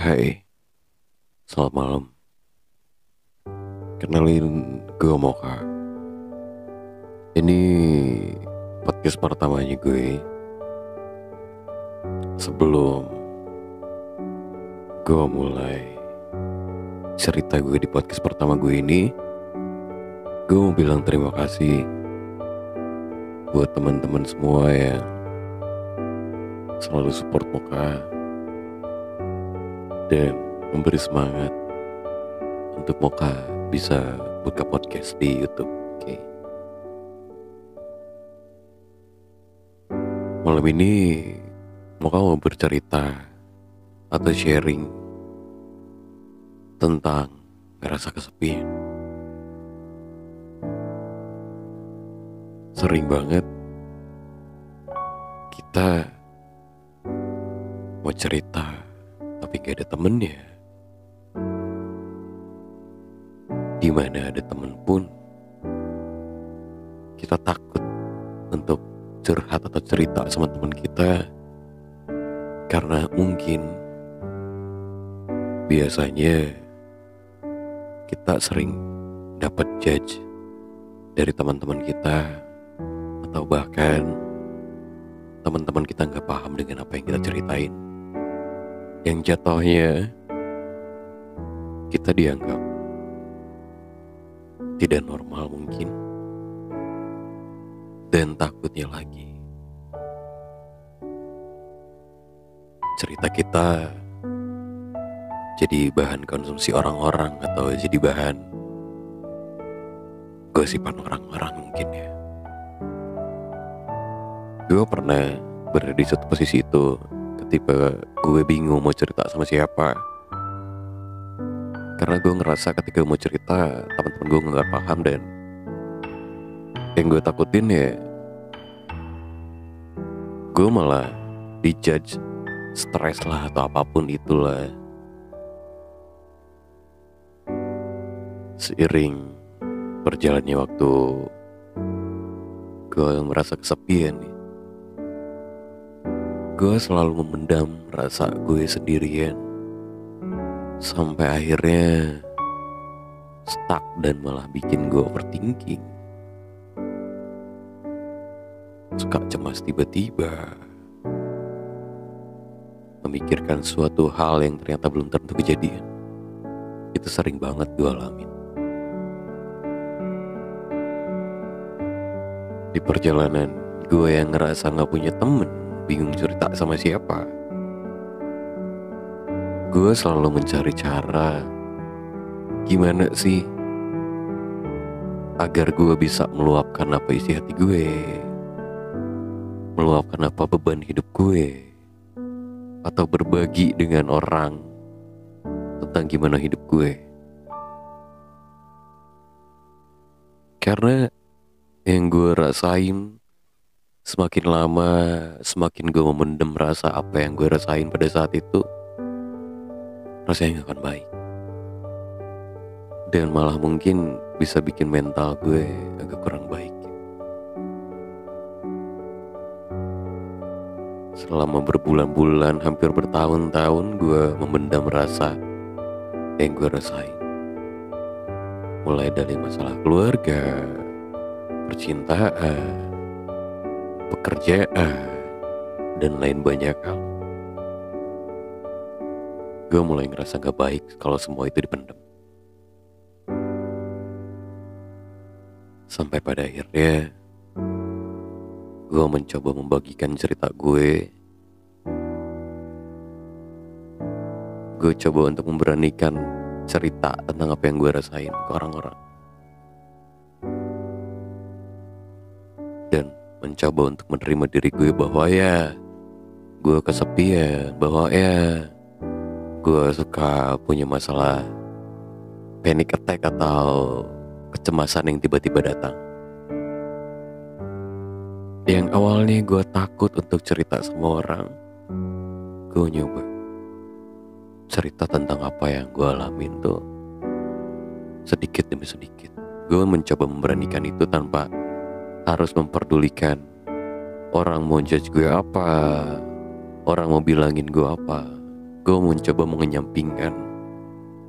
Hai, selamat malam. Kenalin, gue Moka. Ini podcast pertamanya gue. Sebelum gue mulai cerita gue di podcast pertama gue ini, gue mau bilang terima kasih buat teman-teman semua yang selalu support Moka dan memberi semangat untuk Moka bisa buka podcast di YouTube. Oke. Malam ini Moka mau bercerita atau sharing tentang ngerasa kesepian. Sering banget kita mau cerita tapi gak ada temennya. Dimana ada temen pun kita takut untuk curhat atau cerita sama teman kita, karena mungkin biasanya kita sering dapat judge dari teman-teman kita, atau bahkan teman-teman kita nggak paham dengan apa yang kita ceritain, yang jatuhnya kita dianggap tidak normal mungkin. Dan takutnya lagi, cerita kita jadi bahan konsumsi orang-orang, atau jadi bahan gosipan orang-orang mungkin ya. Gue pernah berada di suatu posisi itu ketika gue bingung mau cerita sama siapa. Karena gue ngerasa ketika mau cerita, teman-teman gue gak paham, dan yang gue takutin ya gue malah dijudge, stres lah atau apapun itulah. Seiring berjalannya waktu, gue merasa kesepian nih. Gue selalu memendam rasa gue sendirian, sampai akhirnya stuck dan malah bikin gue overthinking. Suka cemas tiba-tiba, memikirkan suatu hal yang ternyata belum tentu kejadian. Itu sering banget gue alamin. Di perjalanan gue yang ngerasa gak punya temen, bingung cerita sama siapa, gue selalu mencari cara gimana sih agar gue bisa meluapkan apa isi hati gue, meluapkan apa beban hidup gue, atau berbagi dengan orang tentang gimana hidup gue. Karena yang gue rasain, semakin lama semakin gue memendam rasa apa yang gue rasain pada saat itu, rasanya gak akan baik. Dan malah mungkin bisa bikin mental gue agak kurang baik. Selama berbulan-bulan, hampir bertahun-tahun, gue memendam rasa yang gue rasain. Mulai dari masalah keluarga, percintaan, pekerjaan, dan lain banyak hal. Gue mulai ngerasa gak baik kalau semua itu dipendam. Sampai pada akhirnya gue mencoba membagikan cerita gue. Gue coba untuk memberanikan cerita tentang apa yang gue rasain ke orang-orang, dan mencoba untuk menerima diri gue bahwa ya gue kesepian, bahwa ya gue suka punya masalah panic attack atau kecemasan yang tiba-tiba datang. Yang awalnya gue takut untuk cerita sama orang, gue nyoba cerita tentang apa yang gue alamin tuh sedikit demi sedikit. Gue mencoba memberanikan itu tanpa harus memperdulikan orang mau judge gue apa, orang mau bilangin gue apa. gue mencoba mengenyampingkan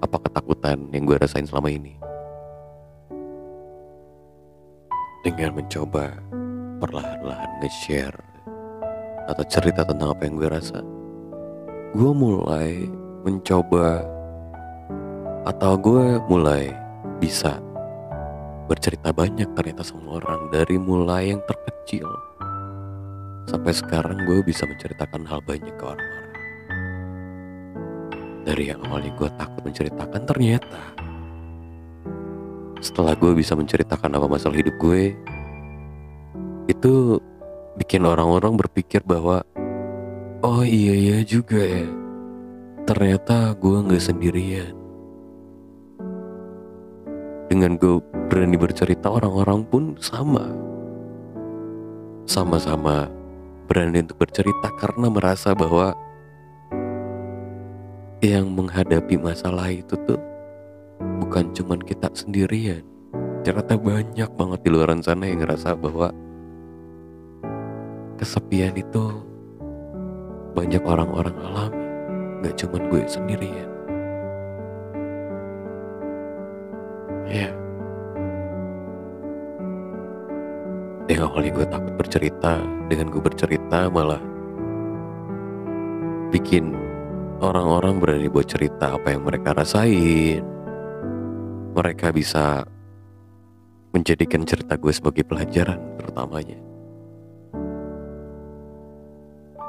apa ketakutan yang gue rasain selama ini dengan mencoba perlahan-lahan nge-share atau cerita tentang apa yang gue rasa. Gue mulai mencoba atau gue mulai bisa bercerita banyak ternyata sama orang, dari mulai yang terkecil sampai sekarang gue bisa menceritakan hal banyak ke orang-orang. Dari yang awalnya gue takut menceritakan, ternyata setelah gue bisa menceritakan apa masalah hidup gue, itu bikin orang-orang berpikir bahwa oh iya juga ya, ternyata gue gak sendirian. Dengan gue berani bercerita, orang-orang pun sama-sama berani untuk bercerita karena merasa bahwa yang menghadapi masalah itu tuh bukan cuman kita sendirian. Ternyata banyak banget di luar sana yang ngerasa bahwa kesepian itu banyak orang-orang alami, gak cuman gue sendirian. Ya, yang awalnya gue takut bercerita, dengan gue bercerita malah bikin orang-orang berani buat cerita apa yang mereka rasain. Mereka bisa menjadikan cerita gue sebagai pelajaran terutamanya.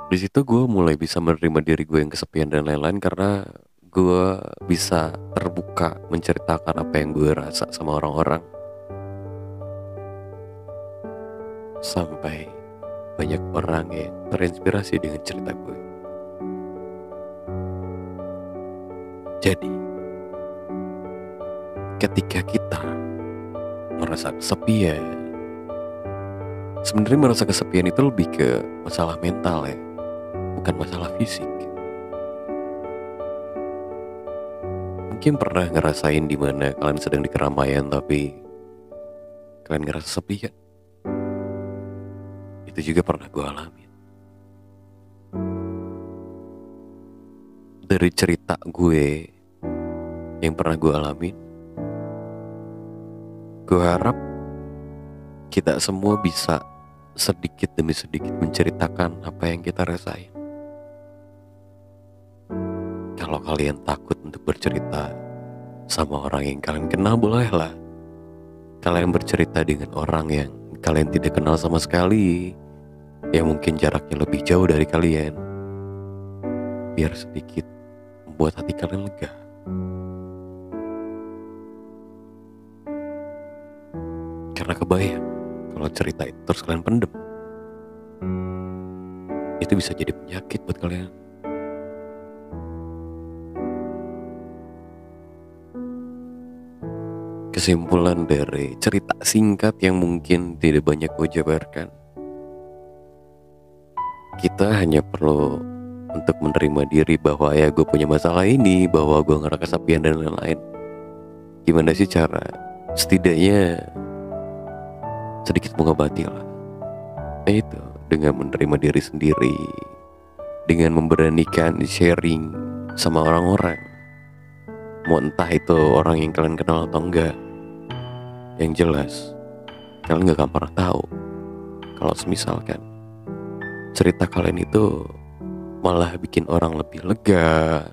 Di situ gue mulai bisa menerima diri gue yang kesepian dan lain-lain, karena gue bisa terbuka menceritakan apa yang gue rasa sama orang-orang. Sampai banyak orang yang terinspirasi dengan cerita gue. Jadi, ketika kita merasa kesepian, sebenarnya merasa kesepian itu lebih ke masalah mental ya, bukan masalah fisik. Mungkin pernah ngerasain di mana kalian sedang di keramaian tapi kalian ngerasa sepi kan? Itu juga pernah gue alami. Dari cerita gue yang pernah gue alamin, gue harap kita semua bisa sedikit demi sedikit menceritakan apa yang kita rasain. Kalau kalian takut untuk bercerita sama orang yang kalian kenal, bolehlah kalian bercerita dengan orang yang kalian tidak kenal sama sekali, yang mungkin jaraknya lebih jauh dari kalian, biar sedikit membuat hati kalian lega. Karena kebayang kalau cerita itu terus kalian pendem, itu bisa jadi penyakit buat kalian. Kesimpulan dari cerita singkat yang mungkin tidak banyak gue jabarkan, kita hanya perlu untuk menerima diri bahwa ya gue punya masalah ini, bahwa gue ngerasa kesepian dan lain-lain. Gimana sih cara setidaknya sedikit mengobati lah. Itu dengan menerima diri sendiri, dengan memberanikan sharing sama orang-orang, mau entah itu orang yang kalian kenal atau enggak. Yang jelas kalian gak akan pernah tahu kalau semisalkan cerita kalian itu malah bikin orang lebih lega,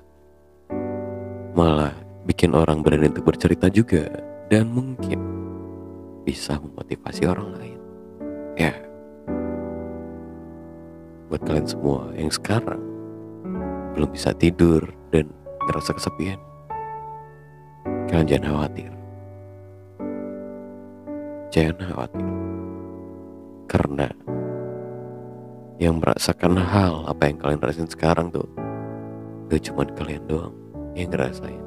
malah bikin orang berani untuk bercerita juga, dan mungkin bisa memotivasi orang lain. Ya, buat kalian semua yang sekarang belum bisa tidur dan ngerasa kesepian, kalian jangan khawatir. Jangan khawatir, karena yang merasakan hal apa yang kalian rasain sekarang tuh gak cuma kalian doang yang ngerasain.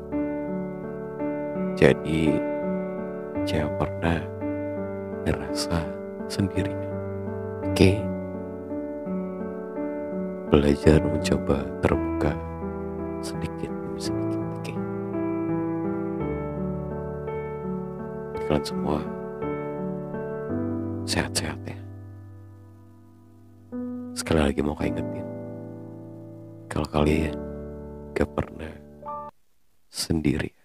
Jadi jangan pernah ngerasa sendirian. Oke? Belajar mencoba terbuka sedikit demi sedikit. Oke? Kalian semua sehat-sehat ya. Sekali lagi mau ingetin, kalau kalian gak pernah sendiri.